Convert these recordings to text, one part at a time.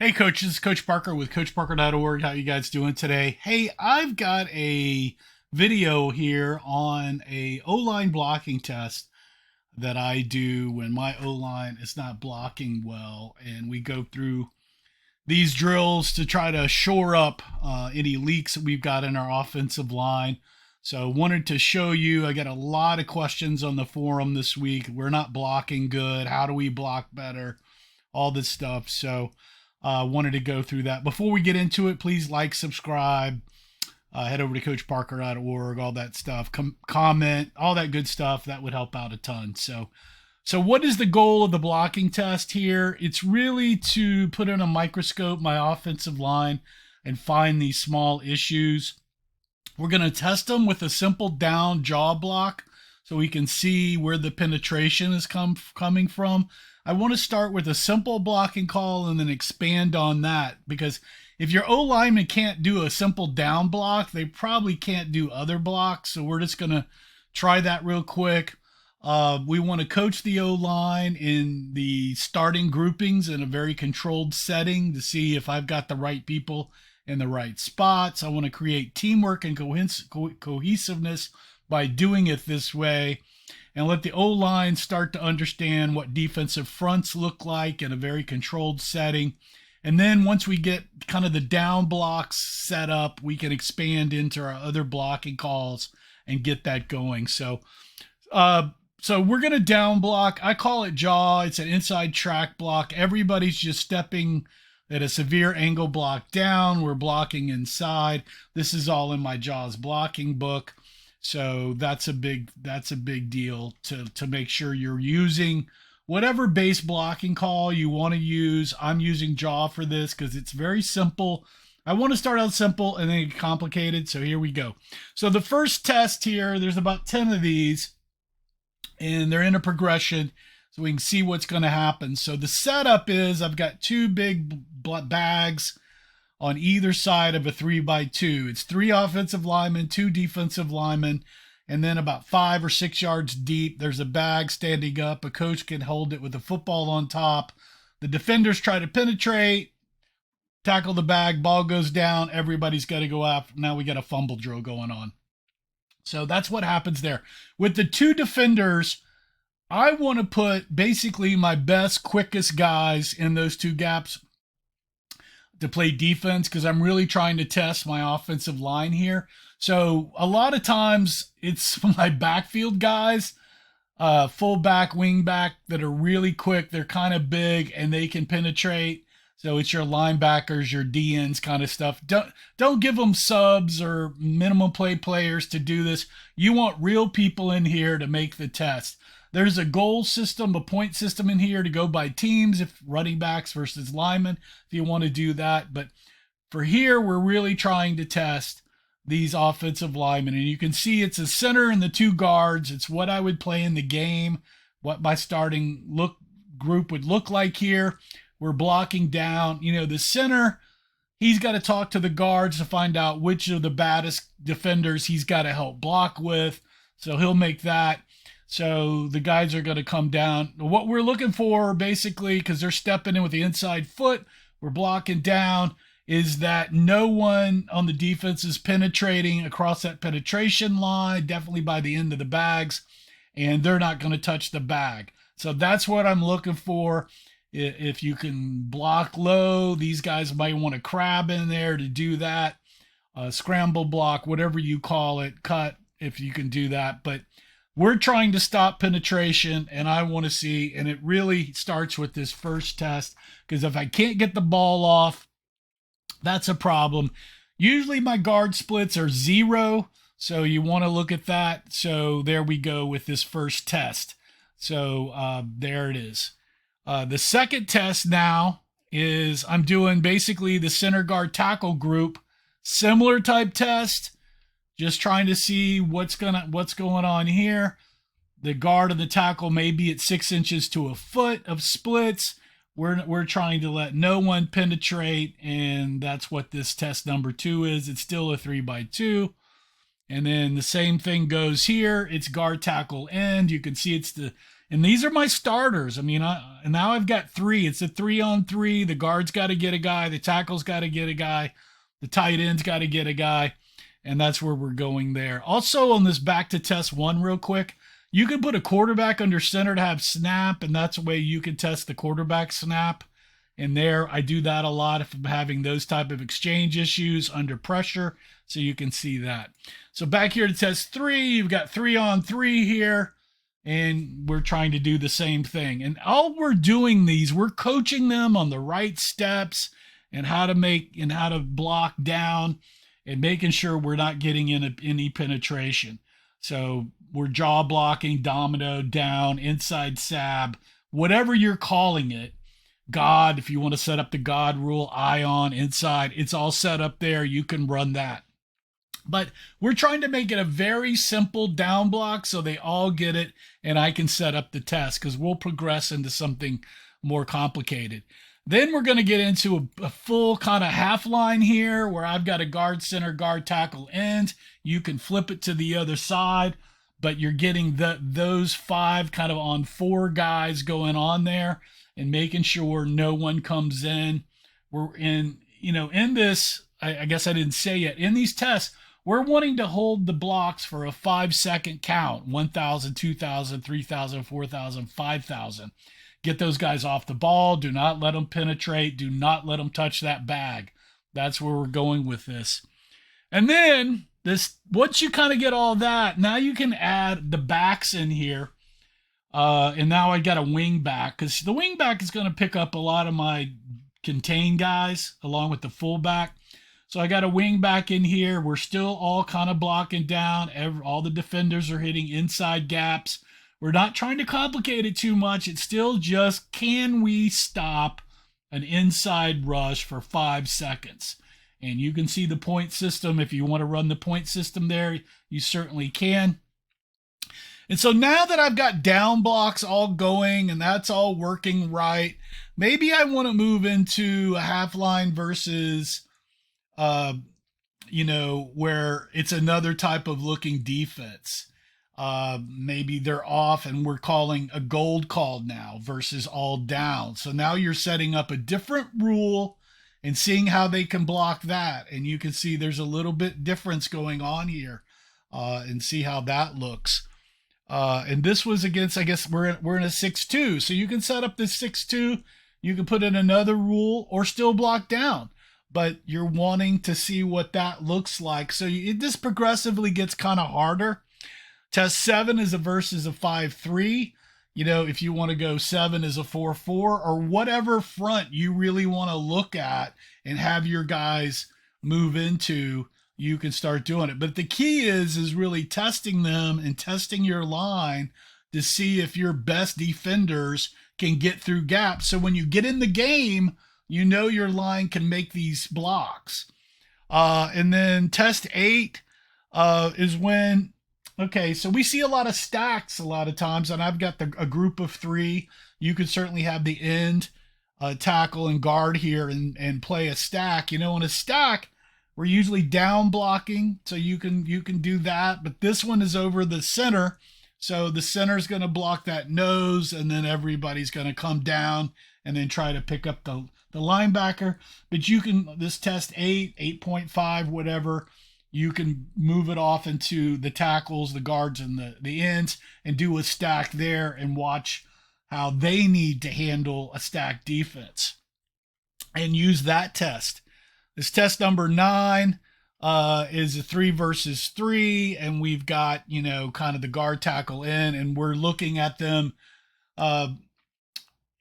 Hey coaches, Coach Parker with CoachParker.org. How you guys doing today? Hey, I've got a video here on a O-line blocking test that I do when my O-line is not blocking well, and we go through these drills to try to shore up any leaks that we've got in our offensive line. So wanted to show you, I got a lot of questions on the forum this week. We're not blocking good. How do we block better? All this stuff. So wanted to go through that. Before we get into it, please like, subscribe, head over to CoachParker.org, all that stuff. Comment, all that good stuff. That would help out a ton. So what is the goal of the blocking test here? It's really to put in a microscope my offensive line and find these small issues. We're going to test them with a simple down jaw block so we can see where the penetration is coming from. I want to start with a simple blocking call and then expand on that, because if your O-lineman can't do a simple down block, they probably can't do other blocks. So we're just going to try that real quick. We want to coach the O-line in the starting groupings in a very controlled setting to see if I've got the right people in the right spots. I want to create teamwork and cohesiveness by doing it this way, and let the O-line start to understand what defensive fronts look like in a very controlled setting. And then once we get kind of the down blocks set up, we can expand into our other blocking calls and get that going. So we're going to down block. I call it jaw. It's an inside track block. Everybody's just stepping at a severe angle block down. We're blocking inside. This is all in my jaws blocking book. So that's a big deal to make sure you're using whatever base blocking call you want to use. I'm using jaw for this because it's very simple. I want to start out simple and then get complicated. So here we go. So the first test here, there's about 10 of these, and they're in a progression so we can see what's going to happen. So the setup is I've got two big bags on either side of a 3x2. It's 3 offensive linemen, 2 defensive linemen, and then about 5 or 6 yards deep, there's a bag standing up. A coach can hold it with a football on top. The defenders try to penetrate, tackle the bag, ball goes down, everybody's got to go after. Now we got a fumble drill going on. So that's what happens there. With the 2 defenders, I want to put basically my best, quickest guys in those 2 gaps to play defense, because I'm really trying to test my offensive line here. So a lot of times it's my backfield guys, fullback, wingback, that are really quick. They're kind of big and they can penetrate. So it's your linebackers, your DNs kind of stuff. Don't give them subs or minimum play players to do this. You want real people in here to make the test. There's a goal system, a point system in here to go by teams, if running backs versus linemen, if you want to do that. But for here, we're really trying to test these offensive linemen. And you can see it's a center and the 2 guards. It's what I would play in the game, what my starting group would look like here. We're blocking down. The center, he's got to talk to the guards to find out which of the baddest defenders he's got to help block with. So he'll make that. So the guys are going to come down. What we're looking for, basically, because they're stepping in with the inside foot, we're blocking down, is that no one on the defense is penetrating across that penetration line, definitely by the end of the bags, and they're not going to touch the bag. So that's what I'm looking for. If you can block low, these guys might want to crab in there to do that. Scramble block, whatever you call it, cut, if you can do that. But we're trying to stop penetration, and I want to see, and it really starts with this first test, because if I can't get the ball off, that's a problem. Usually my guard splits are 0, so you want to look at that. So there we go with this first test. So there it is. The second test now is I'm doing basically the center guard tackle group, similar type test. Just trying to see what's going on here. The guard and the tackle may be at 6 inches to a foot of splits. We're trying to let no one penetrate, and that's what this test number 2 is. It's still a 3x2. And then the same thing goes here. It's guard tackle end. You can see And these are my starters. I mean, and now I've got three. It's a 3-on-3. The guard's got to get a guy. The tackle's got to get a guy. The tight end's got to get a guy. And that's where we're going there. Also on this back to test one real quick, you can put a quarterback under center to have snap, and that's a way you can test the quarterback snap. And there, I do that a lot if I'm having those type of exchange issues under pressure, so you can see that. So back here to test 3, you've got 3-on-3 here. And we're trying to do the same thing. And all we're doing these, we're coaching them on the right steps and how to make and how to block down and making sure we're not getting in any penetration. So we're jaw blocking, domino, down, inside sab, whatever you're calling it. God, if you want to set up the God rule, ion, inside, it's all set up there. You can run that. But we're trying to make it a very simple down block so they all get it and I can set up the test, because we'll progress into something more complicated. Then we're going to get into a full kind of half line here where I've got a guard, center, guard, tackle, end. You can flip it to the other side, but you're getting those 5 kind of on 4 guys going on there and making sure no one comes in. We're in, in this, I guess I didn't say yet, in these tests, we're wanting to hold the blocks for a 5-second count, 1,000, 2,000, 3,000, 4,000, 5,000. Get those guys off the ball. Do not let them penetrate. Do not let them touch that bag. That's where we're going with this. And then once you kind of get all that, now you can add the backs in here. And now I got a wing back, because the wing back is going to pick up a lot of my contain guys along with the fullback. So I got a wing back in here. We're still all kind of blocking down. All the defenders are hitting inside gaps. We're not trying to complicate it too much. It's still just, can we stop an inside rush for 5 seconds? And you can see the point system. If you want to run the point system there, you certainly can. And so now that I've got down blocks all going and that's all working right, maybe I want to move into a half line versus where it's another type of looking defense. Maybe they're off and we're calling a gold call now versus all down. So now you're setting up a different rule and seeing how they can block that. And you can see there's a little bit difference going on here, and see how that looks. And this was against, I guess we're in a 6-2. So you can set up this 6-2. You can put in another rule or still block down. But you're wanting to see what that looks like. So this progressively gets kind of harder. Test 7 is a versus a 5-3. If you want to go 7 is a 4-4, or whatever front you really want to look at and have your guys move into, you can start doing it. But the key is really testing them and testing your line to see if your best defenders can get through gaps. So when you get in the game, your line can make these blocks. And then test 8 is when, okay, so we see a lot of stacks a lot of times, and I've got a group of 3. You could certainly have the end, tackle, and guard here and play a stack. In a stack, we're usually down blocking, so you can do that. But this one is over the center, so the center is going to block that nose, and then everybody's going to come down and then try to pick up the linebacker. But you can, this test 8, 8.5, whatever, you can move it off into the tackles, the guards, and the ends, and do a stack there and watch how they need to handle a stack defense and use that test. This test number 9 is a 3 versus 3, and we've got, kind of the guard, tackle, in, and we're looking at them.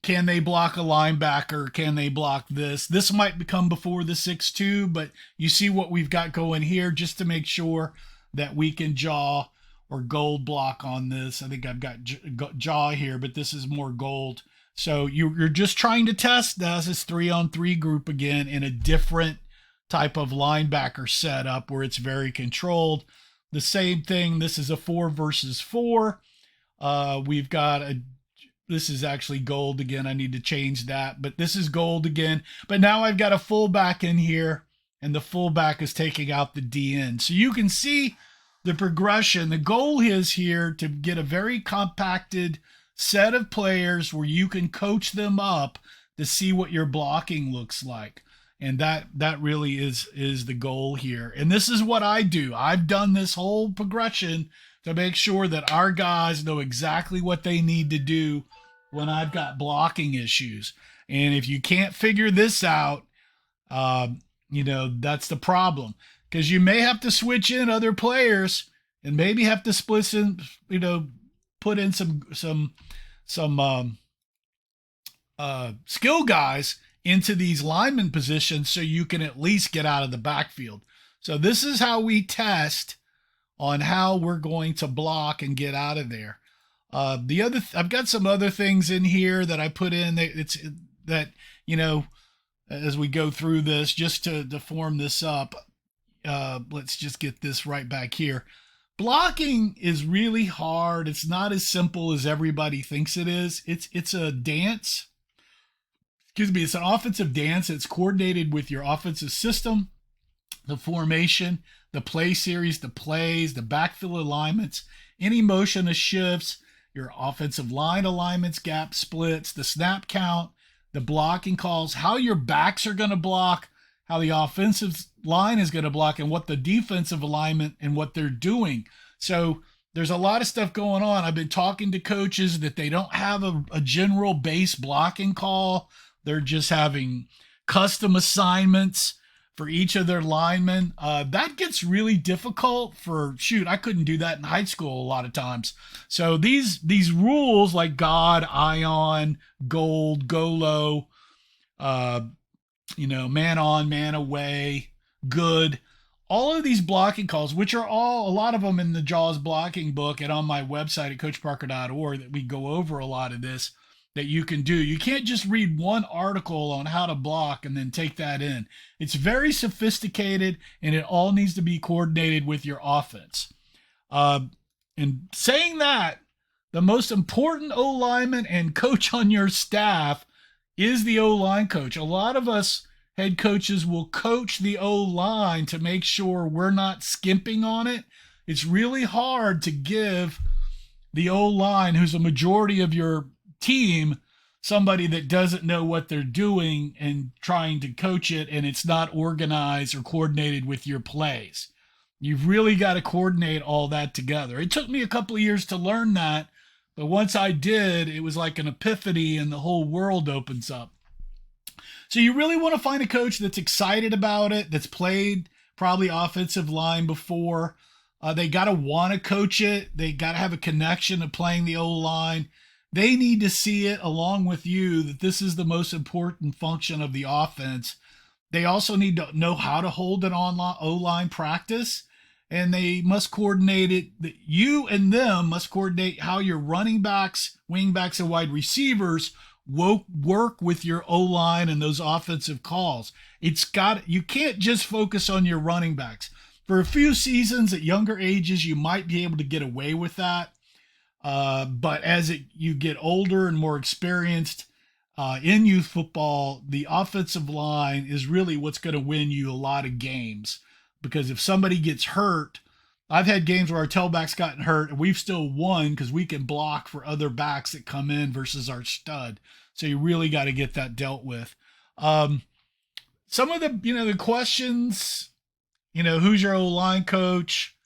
Can they block a linebacker? Can they block this? This might become before the 6-2, but you see what we've got going here just to make sure that we can jaw or gold block on this. I think I've got jaw here, but this is more gold. So you're just trying to test this 3-on-3 group again in a different type of linebacker setup where it's very controlled. The same thing. This is a 4 versus 4. We've got this is actually gold again. I need to change that, but this is gold again. But now I've got a fullback in here, and the fullback is taking out the DN. So you can see the progression. The goal is here to get a very compacted set of players where you can coach them up to see what your blocking looks like. And that really is the goal here. And this is what I do. I've done this whole progression to make sure that our guys know exactly what they need to do when I've got blocking issues. And if you can't figure this out, that's the problem, because you may have to switch in other players and maybe have to split in, put in some skill guys into these lineman positions so you can at least get out of the backfield. So this is how we test on how we're going to block and get out of there. I've got some other things in here that I put in that as we go through this, just to form this up. Let's just get this right back here. Blocking is really hard. It's not as simple as everybody thinks it is. It's a dance. It's an offensive dance. It's coordinated with your offensive system, the formation, the play series, the plays, the backfield alignments, any motion of shifts, your offensive line alignments, gap splits, the snap count, the blocking calls, how your backs are going to block, how the offensive line is going to block, and what the defensive alignment and what they're doing. So there's a lot of stuff going on. I've been talking to coaches that they don't have a general base blocking call. They're just having custom assignments for each of their linemen. That gets really difficult I couldn't do that in high school a lot of times. So these rules like God, ion, gold, go low, man on, man away, good, all of these blocking calls, which are a lot of them in the JAWS blocking book and on my website at coachparker.org, that we go over a lot of this, that you can do. You can't just read one article on how to block and then take that in. It's very sophisticated, and it all needs to be coordinated with your offense. And saying that, the most important O-lineman and coach on your staff is the O-line coach. A lot of us head coaches will coach the O-line to make sure we're not skimping on it. It's really hard to give the O-line, who's a majority of your team, somebody that doesn't know what they're doing and trying to coach it, and it's not organized or coordinated with your plays. You've really got to coordinate all that together. It took me a couple of years to learn that, but once I did, it was like an epiphany and the whole world opens up. So you really want to find a coach that's excited about it, that's played probably offensive line before. They got to want to coach it. They got to have a connection to playing the O-line. They need to see it along with you that this is the most important function of the offense. They also need to know how to hold an O-line practice, and they must coordinate it. You and them must coordinate how your running backs, wing backs, and wide receivers work with your O-line and those offensive calls. You can't just focus on your running backs. For a few seasons at younger ages, you might be able to get away with that. But as you get older and more experienced in youth football, the offensive line is really what's going to win you a lot of games. Because if somebody gets hurt, I've had games where our tailback's gotten hurt and we've still won because we can block for other backs that come in versus our stud. So you really got to get that dealt with. Some of the questions, who's your O-line coach?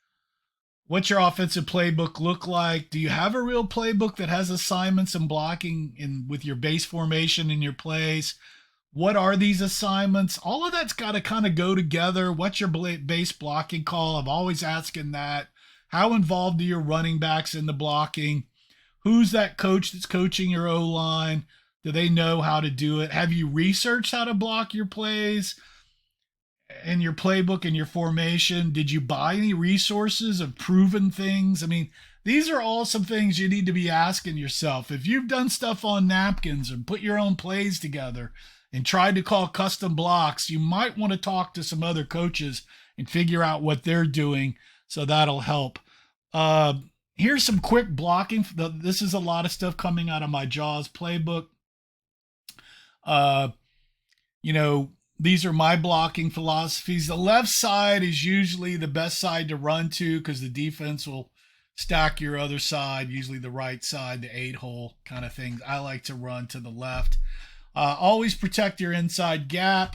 What's your offensive playbook look like? Do you have a real playbook that has assignments and blocking with your base formation and your plays? What are these assignments? All of that's got to kind of go together. What's your base blocking call? I'm always asking that. How involved are your running backs in the blocking? Who's that coach that's coaching your O-line? Do they know how to do it? Have you researched how to block your plays and your playbook and your formation? Did you buy any resources of proven things? I mean, these are all some things you need to be asking yourself. If you've done stuff on napkins and put your own plays together and tried to call custom blocks, you might want to talk to some other coaches and figure out what they're doing, so that'll help. Here's some quick blocking. This is a lot of stuff coming out of my JAWS playbook. These are my blocking philosophies. The left side is usually the best side to run to because the defense will stack your other side, usually the right side, the 8-hole kind of things. I like to run to the left. Always protect your inside gap.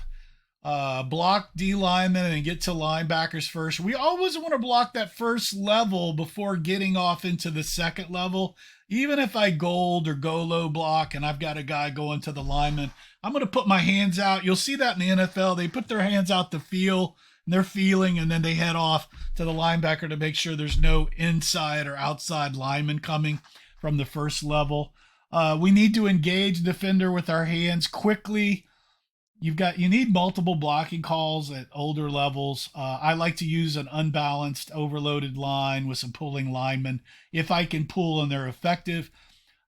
Block D linemen and get to linebackers first. We always want to block that first level before getting off into the second level. Even if I gold or go low block and I've got a guy going to the lineman, I'm going to put my hands out. You'll see that in the NFL. They put their hands out to feel, and they're feeling, and then they head off to the linebacker to make sure there's no inside or outside lineman coming from the first level. We need to engage the defender with our hands quickly. You need multiple blocking calls at older levels. I like to use an unbalanced, overloaded line with some pulling linemen if I can pull and they're effective.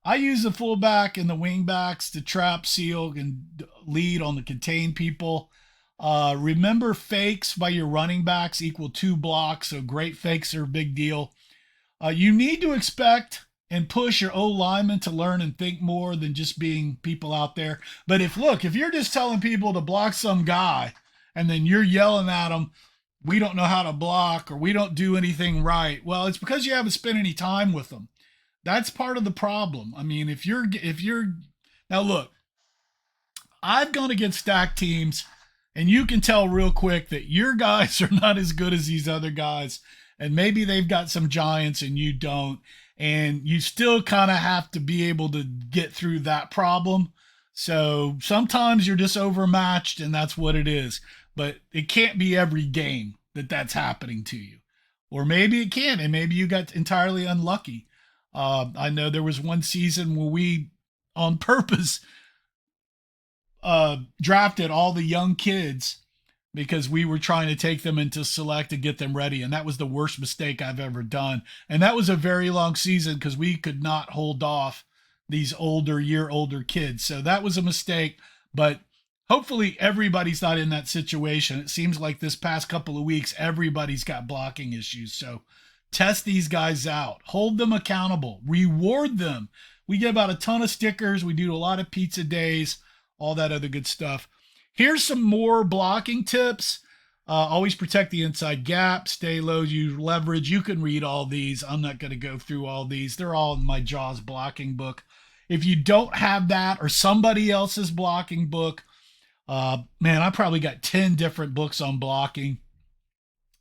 I use the fullback and the wingbacks to trap, seal, and lead on the contained people. Remember, fakes by your running backs equal 2 blocks, so great fakes are a big deal. You need to expect and push your O-lineman to learn and think more than just being people out there. But if you're just telling people to block some guy and then you're yelling at them, we don't know how to block or we don't do anything right. Well, it's because you haven't spent any time with them. That's part of the problem. I mean, if you're now look, I've gone against stacked teams and you can tell real quick that your guys are not as good as these other guys. And maybe they've got some giants and you don't. And you still kind of have to be able to get through that problem. So sometimes you're just overmatched and that's what it is. But it can't be every game that that's happening to you. Or maybe it can, and maybe you got entirely unlucky. I know there was one season where we, on purpose, drafted all the young kids because we were trying to take them into select and get them ready. And that was the worst mistake I've ever done. And that was a very long season because we could not hold off these older kids. So that was a mistake, but hopefully everybody's not in that situation. It seems like this past couple of weeks, everybody's got blocking issues. So test these guys out, hold them accountable, reward them. We give out a ton of stickers. We do a lot of pizza days, all that other good stuff. Here's some more blocking tips. Always protect the inside gap, stay low, use leverage. You can read all these. I'm not going to go through all these. They're all in my JAWS blocking book. If you don't have that or somebody else's blocking book, man, I probably got 10 different books on blocking.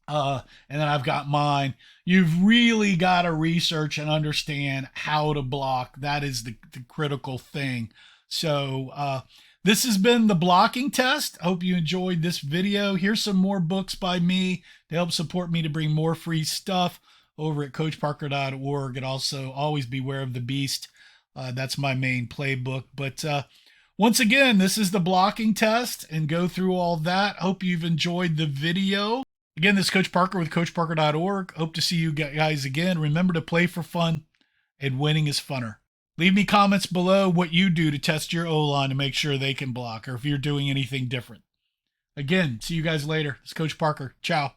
And then I've got mine. You've really got to research and understand how to block. That is the critical thing. So, this has been the blocking test. I hope you enjoyed this video. Here's some more books by me to help support me to bring more free stuff over at coachparker.org. And also always beware of the beast. That's my main playbook. But once again, this is the blocking test and go through all that. Hope you've enjoyed the video. Again, this is Coach Parker with coachparker.org. Hope to see you guys again. Remember to play for fun, and winning is funner. Leave me comments below what you do to test your O-line to make sure they can block, or if you're doing anything different. Again, see you guys later. It's Coach Parker. Ciao.